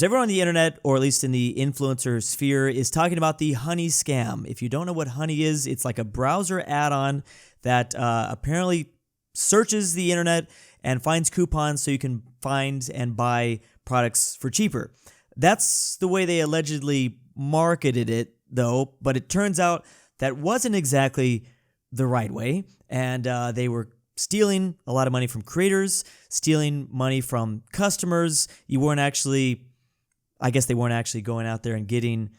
So everyone on the internet, or at least in the influencer sphere, is talking about the Honey scam. If you don't know what Honey is, it's like a browser add-on that apparently searches the internet and finds coupons so you can find and buy products for cheaper. That's the way they allegedly marketed it, though, but it turns out that wasn't exactly the right way, and they were stealing a lot of money from creators, stealing money from customers. I guess they weren't actually going out there and getting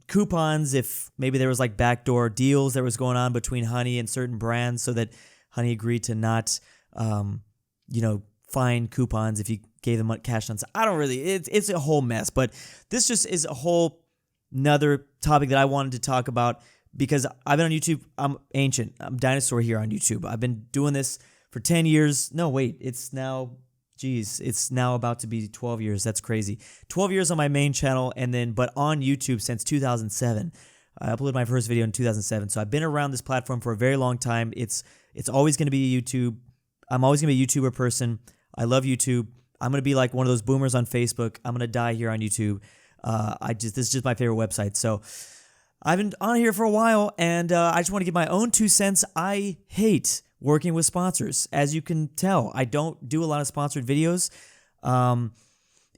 coupons if maybe there was like backdoor deals that was going on between Honey and certain brands so that Honey agreed to not, find coupons if you gave them cash on. It's a whole mess, but this just is a whole another topic that I wanted to talk about because I've been on YouTube. I'm ancient. I'm dinosaur here on YouTube. I've been doing this for 10 years. No, wait, it's now about to be 12 years. That's crazy. 12 years on my main channel, but on YouTube since 2007. I uploaded my first video in 2007, so I've been around this platform for a very long time. It's always going to be YouTube. I'm always going to be a YouTuber person. I love YouTube. I'm going to be like one of those boomers on Facebook. I'm going to die here on YouTube. This is just my favorite website. So I've been on here for a while, and I just want to give my own 2 cents. I hate working with sponsors. As you can tell, I don't do a lot of sponsored videos.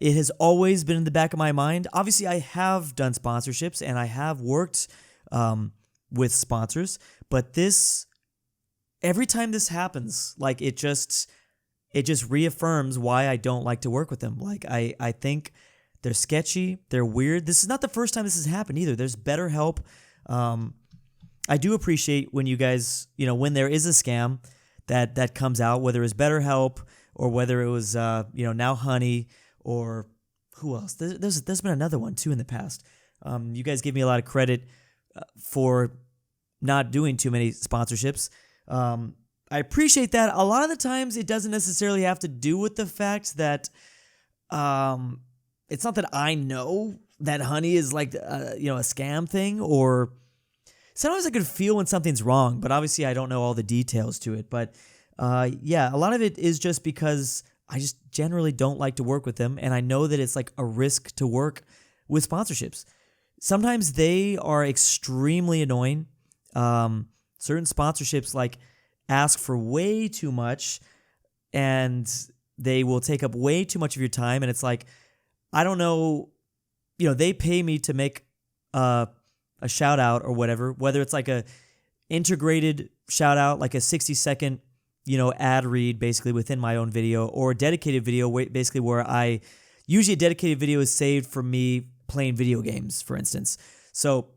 It has always been in the back of my mind. Obviously, I have done sponsorships, and I have worked with sponsors, but every time this happens, like it just reaffirms why I don't like to work with them. Like I think they're sketchy, they're weird. This is not the first time this has happened either. There's BetterHelp. I do appreciate when you guys, when there is a scam that comes out, whether it's BetterHelp or whether it was, now Honey or who else? There's been another one too in the past. You guys give me a lot of credit for not doing too many sponsorships. I appreciate that. A lot of the times it doesn't necessarily have to do with the fact that it's not that I know that Honey is like a scam thing, or sometimes I could feel when something's wrong, but obviously I don't know all the details to it. But a lot of it is just because I just generally don't like to work with them, and I know that it's like a risk to work with sponsorships. Sometimes they are extremely annoying. Certain sponsorships like ask for way too much, and they will take up way too much of your time, and it's like, I don't know, they pay me to make a shout out or whether it's like a integrated shout out, like a 60-second, ad read basically within my own video, or a dedicated video basically where usually a dedicated video is saved for me playing video games, for instance. So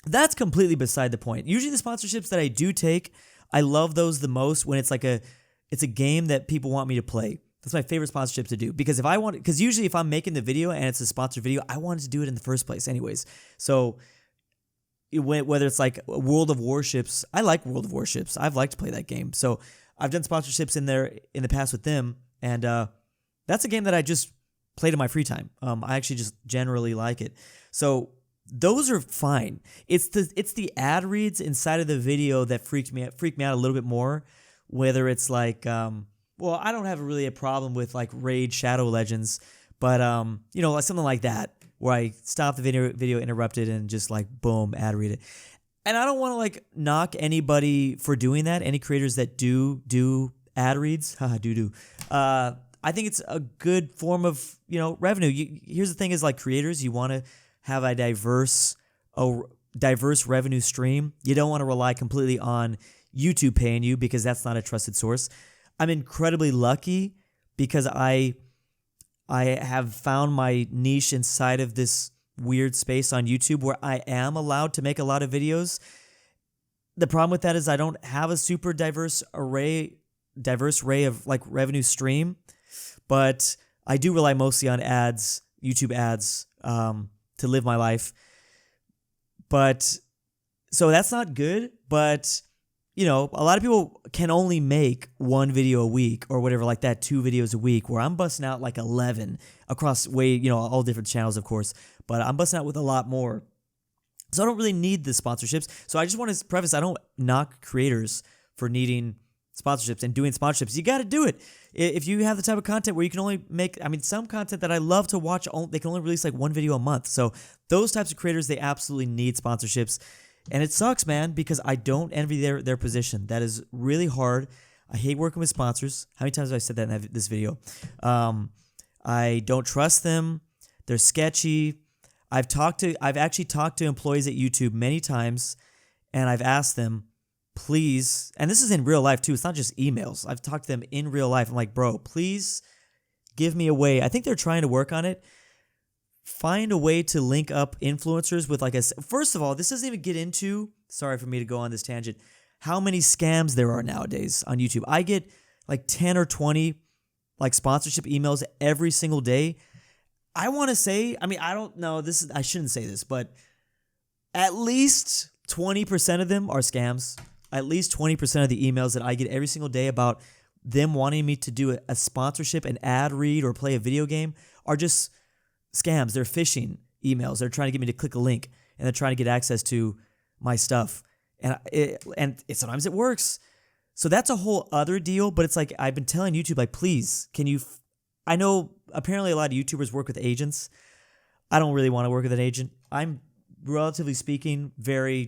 that's completely beside the point. Usually the sponsorships that I do take, I love those the most when it's like it's a game that people want me to play. That's my favorite sponsorship to do, because because usually if I'm making the video and it's a sponsored video, I wanted to do it in the first place anyways. So whether it's like World of Warships, I like World of Warships. I've liked to play that game. So I've done sponsorships in there in the past with them, and that's a game that I just played in my free time. I actually just generally like it. So those are fine. It's the ad reads inside of the video that freak me out a little bit more. Whether it's like, I don't have really a problem with like Raid Shadow Legends, but like something like that where I stop the video interrupted and just like boom, ad read it. And I don't want to like knock anybody for doing that. Any creators that do ad reads, I think it's a good form of revenue. Here's the thing: is like creators, you want to have a diverse revenue stream. You don't want to rely completely on YouTube paying you, because that's not a trusted source. I'm incredibly lucky because I have found my niche inside of this weird space on YouTube where I am allowed to make a lot of videos. The problem with that is I don't have a super diverse array of like revenue stream, but I do rely mostly on ads, YouTube ads, to live my life. But so that's not good, but a lot of people can only make one video a week or whatever like that, 2 videos a week, where I'm busting out like 11 across all different channels, of course, but I'm busting out with a lot more. So I don't really need the sponsorships. So I just want to preface, I don't knock creators for needing sponsorships and doing sponsorships. You got to do it. If you have the type of content where you can only make, I mean, some content that I love to watch, they can only release like one video a month. So those types of creators, they absolutely need sponsorships. And it sucks, man, because I don't envy their position. That is really hard. I hate working with sponsors. How many times have I said that in this video? I don't trust them. They're sketchy. I've actually talked to employees at YouTube many times, and I've asked them, please, and this is in real life too. It's not just emails. I've talked to them in real life. I'm like, bro, please give me a way. I think they're trying to work on it. Find a way to link up influencers with like a, first of all, this doesn't even get into, sorry for me to go on this tangent, how many scams there are nowadays on YouTube. I get like 10 or 20 like sponsorship emails every single day. I want to say, I mean, I don't know, I shouldn't say this, but at least 20% of them are scams. At least 20% of the emails that I get every single day about them wanting me to do a sponsorship, an ad read, or play a video game are just scams. They're phishing emails. They're trying to get me to click a link, and they're trying to get access to my stuff. And sometimes it works. So that's a whole other deal, but it's like I've been telling YouTube, like, please, can you... I know apparently a lot of YouTubers work with agents. I don't really want to work with an agent. I'm, relatively speaking, very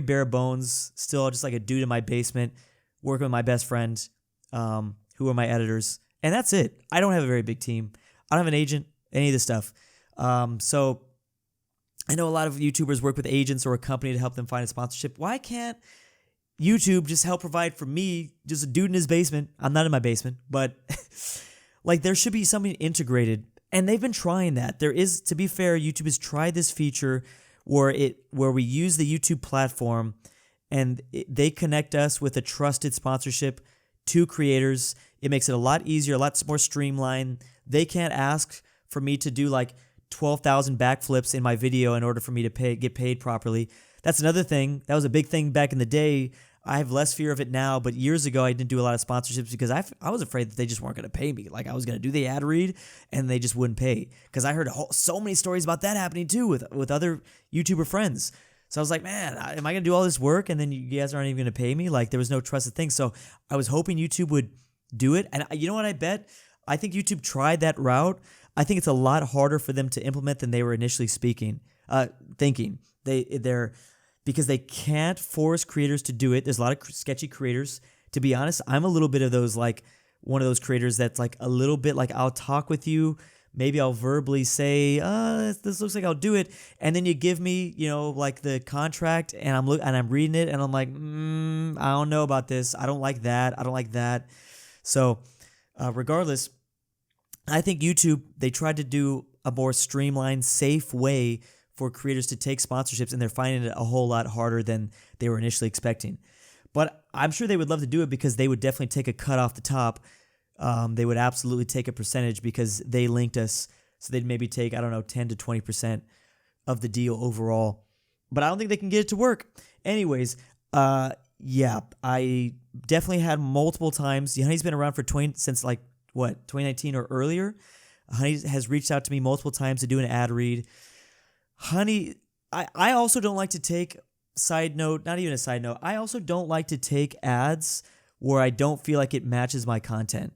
bare bones, still just like a dude in my basement, working with my best friend, who are my editors. And that's it. I don't have a very big team. I don't have an agent, any of this stuff. So I know a lot of YouTubers work with agents or a company to help them find a sponsorship. Why can't YouTube just help provide for me, just a dude in his basement? I'm not in my basement, but like there should be something integrated. And they've been trying that. There is, to be fair, YouTube has tried this feature where we use the YouTube platform and they connect us with a trusted sponsorship to creators. It makes it a lot easier, a lot more streamlined. They can't ask for me to do like 12,000 backflips in my video in order for me to get paid properly. That's another thing. That was a big thing back in the day. I have less fear of it now, but years ago I didn't do a lot of sponsorships because I was afraid that they just weren't going to pay me. Like I was going to do the ad read and they just wouldn't pay, because I heard so many stories about that happening too with other YouTuber friends. So I was like, man, am I going to do all this work and then you guys aren't even going to pay me? Like there was no trusted thing. So I was hoping YouTube would do it. And you know what I bet? I think YouTube tried that route. I think it's a lot harder for them to implement than they were initially thinking. Because they can't force creators to do it. There's a lot of sketchy creators. To be honest, I'm a little bit of those, like one of those creators that's like a little bit like, I'll talk with you. Maybe I'll verbally say, this looks like I'll do it. And then you give me, like the contract and I'm reading it and I'm like, I don't know about this. I don't like that. I don't like that. So regardless, I think YouTube, they tried to do a more streamlined, safe way for creators to take sponsorships, and they're finding it a whole lot harder than they were initially expecting. But I'm sure they would love to do it because they would definitely take a cut off the top. They would absolutely take a percentage because they linked us. So they'd maybe take, 10 to 20% of the deal overall. But I don't think they can get it to work. Anyways, I definitely had multiple times. Honey's been around since 2019 or earlier. Honey has reached out to me multiple times to do an ad read. Honey, I also don't like to take, not even a side note, I also don't like to take ads where I don't feel like it matches my content.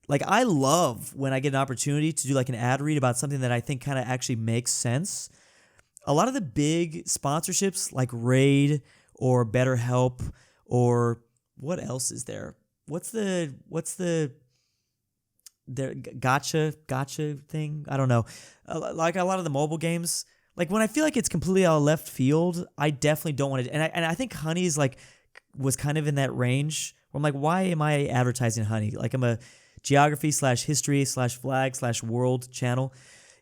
Like I love when I get an opportunity to do like an ad read about something that I think kind of actually makes sense. A lot of the big sponsorships like Raid or BetterHelp or what else is there? What's the gotcha thing? I don't know. Like a lot of the mobile games, like when I feel like it's completely out of left field, I definitely don't want it. And I think Honey's was kind of in that range where I'm like, why am I advertising Honey? Like I'm a geography/history/flag/world channel.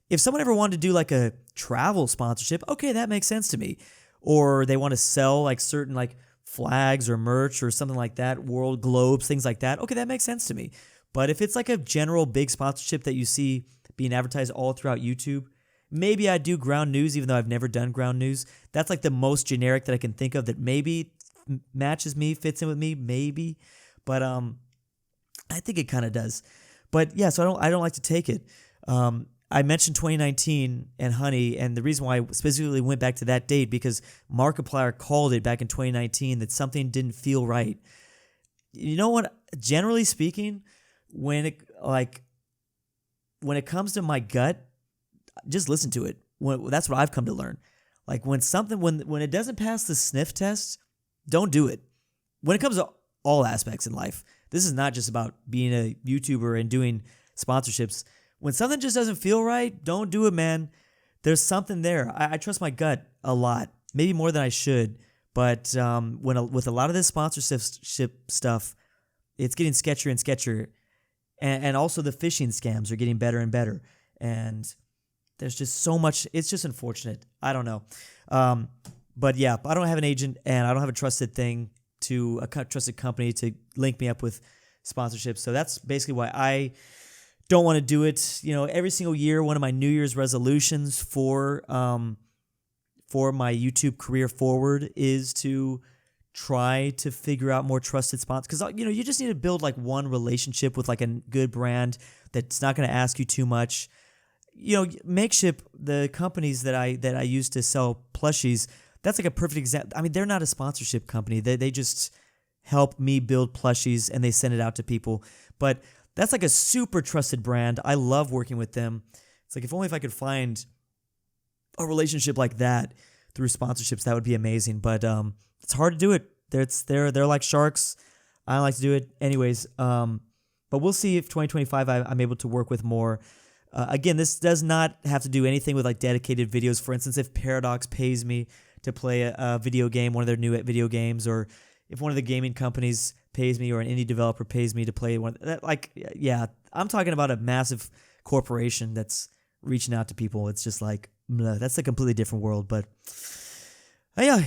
If someone ever wanted to do like a travel sponsorship, okay, that makes sense to me. Or they want to sell like certain like flags or merch or something like that, world globes, things like that, okay, that makes sense to me. But if it's like a general big sponsorship that you see being advertised all throughout YouTube, maybe I do ground news, even though I've never done ground news. That's like the most generic that I can think of that maybe matches me, fits in with me, maybe. But I think it kind of does. But yeah, so I don't like to take it. I mentioned 2019 and Honey, and the reason why I specifically went back to that date because Markiplier called it back in 2019 that something didn't feel right. you know what? Generally speaking, when it like when it comes to my gut, just listen to it. That's what I've come to learn. Like when it doesn't pass the sniff test, don't do it. When it comes to all aspects in life, this is not just about being a YouTuber and doing sponsorships. When something just doesn't feel right, don't do it, man. There's something there. I trust my gut a lot, maybe more than I should. But with a lot of this sponsorship stuff, it's getting sketchier and sketchier. And also the phishing scams are getting better and better. And there's just so much. It's just unfortunate. I don't know. But yeah, I don't have an agent and I don't have a trusted trusted company to link me up with sponsorships. So that's basically why I don't want to do it. Every single year, one of my New Year's resolutions for my YouTube career forward is to try to figure out more trusted sponsors. Because, you just need to build like one relationship with like a good brand that's not going to ask you too much. Makeship, the companies that I use to sell plushies, that's like a perfect example. I mean, they're not a sponsorship company. They just help me build plushies and they send it out to people. But that's like a super trusted brand. I love working with them. It's like if only if I could find a relationship like that through sponsorships, that would be amazing. But it's hard to do it. They're like sharks. I don't like to do it anyways. But we'll see if 2025 I'm able to work with more. Again, this does not have to do anything with like dedicated videos. For instance, if Paradox pays me to play a video game, one of their new video games, or if one of the gaming companies pays me or an indie developer pays me to play one, yeah, I'm talking about a massive corporation that's reaching out to people. It's just like, that's a completely different world. But yeah,